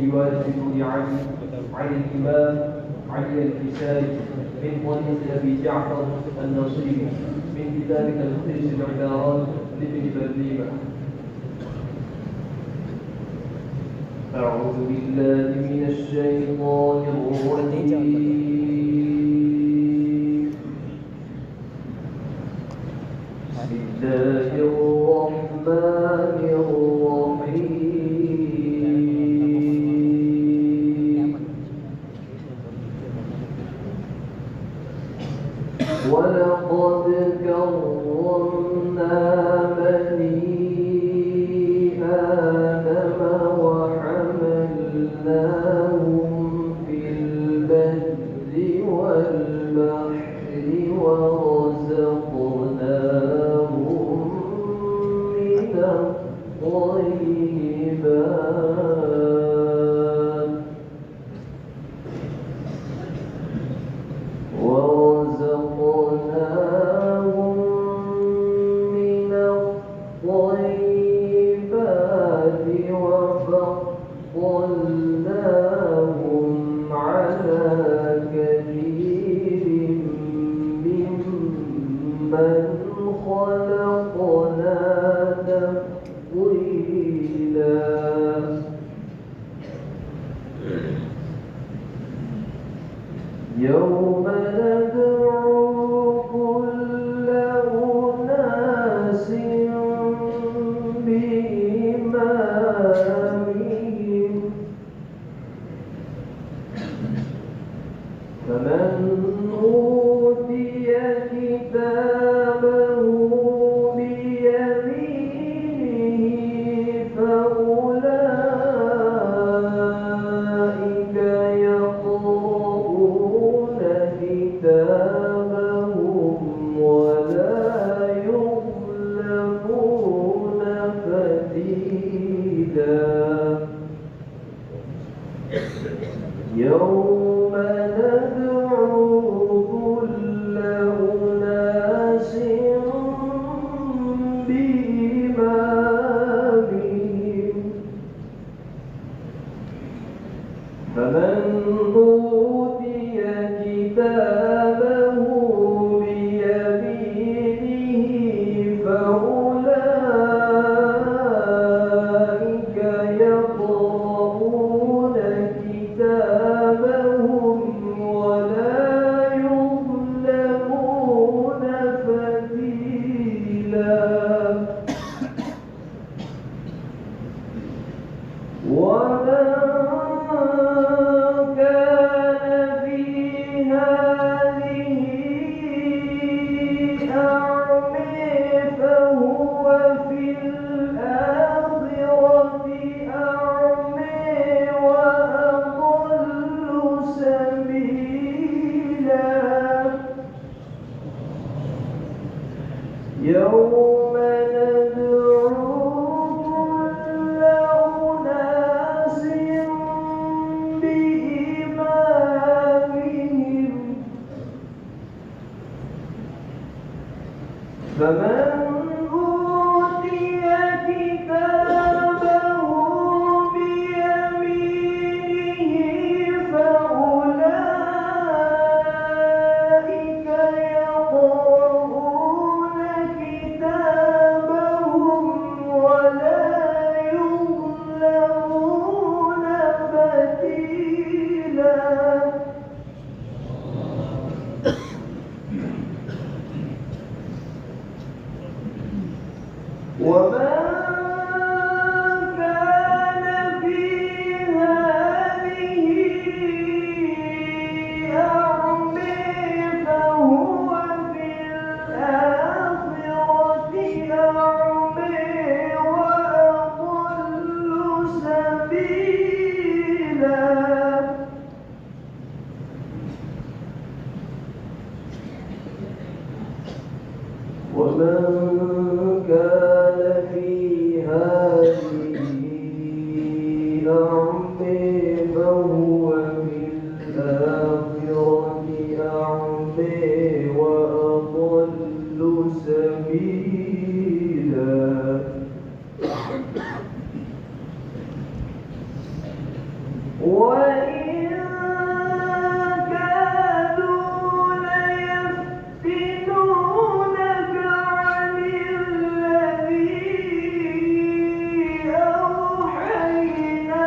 رواية بن علي عن الإمام علي الكسائي من طريق أبي جعفر النصيري من كتاب تلخيص العبارات لابن برديمة. أعوذ بالله من الشيطان الرجيم. بسم الله الرحمن الرحيم. ولقد كرمنا بني آدم وحملناهم في البر والبحر ورزقناهم من الطيبات وفضلناهم على كثير ممن خلقنا تفضيلا. يوم ندعو كل أناس بإمامهم فمن أوتي كتابه بيمينه فأولئك يقرؤون كتابهم ولا يظلمون فتيلا. يوم ندعو كل أناس بإمامهم فمن أوتي كتابه بيمينه فأولئك يقرؤون كتابهم ولا يظلمون فتيلا. ومن كان في هذه أعمى فهو في الآخرة أعمى وأضل سبيلا. يوم ندعو كل أناس بإمامهم فمن أوتي كتابه بيمينه فأولئك يقرؤون كتابهم ولا يظلمون فتيلا. ومن كان في هذه أعمى فهو في الآخرة أعمى وأضل سبيلا. ومن كان في هذه أعمى فهو في الآخرة أعمى وأضل سبيلا. وإن كادوا ليفتنونك عن الذي أوحينا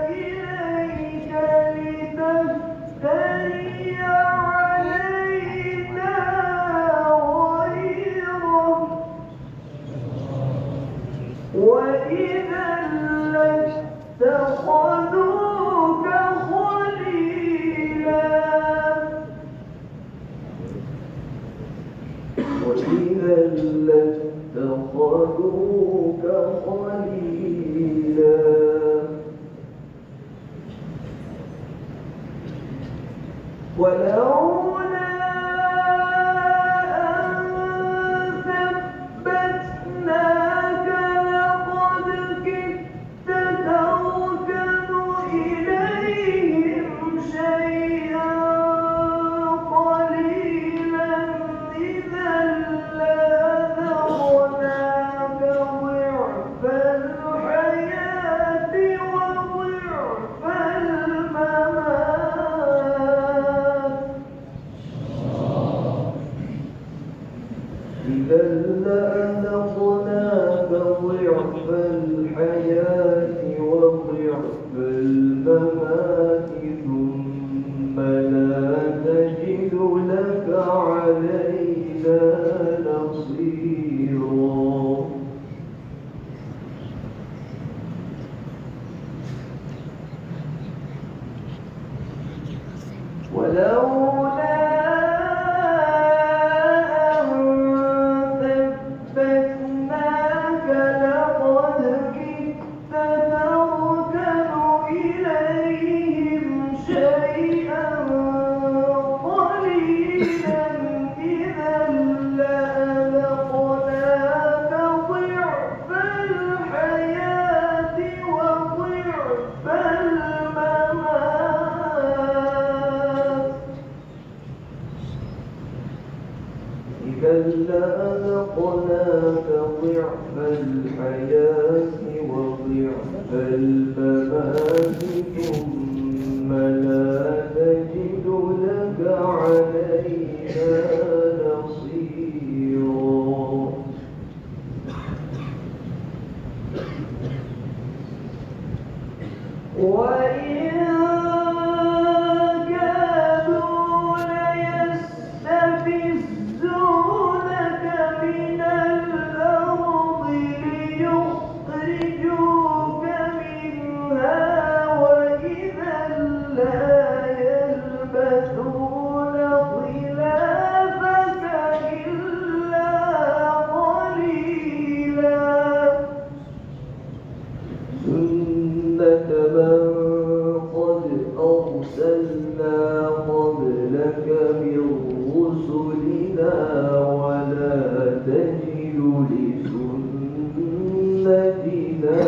إليك لتفتري علينا غيره وإذا لاتخذوك خليلا وإذا لاتخذوك خليلا ولولا أن ثبتناك لقد كدت تركن إليهم شيئا قليلا إذا لأذقناك ضعف الحياة وضعف الممات إذا لأذقناك ضعف الحياة وضعف الممات ثم لا تجد لك علينا نصيرا ولولا أن ثبتناك لقد كدت تركن إليهم شيئا قليلا إذا لأذقناك ضعف الحياة وضعف الممات إذا لأذقناك ضعف الحياة وضعف الممات ثم لا تجد لك علينا نصيرا وإن كادوا ليستفزونك من الأرض ليخرجوك منها وإذا لا يلبثون خلافك إلا قليلا سنة من قد أرسلنا قبلك من رسلنا ولا تجد لسنتنا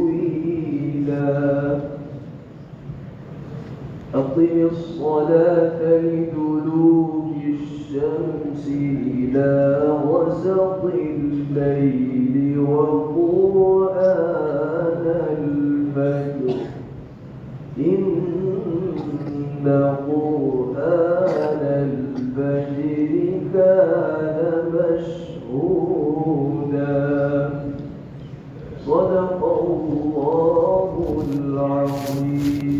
تحويلا أقم الصلاة لدلوك الشمس إلى غسق الليل وقرآن الفجر إن قرآن الفجر كان مشهودا صدق الله العظيم.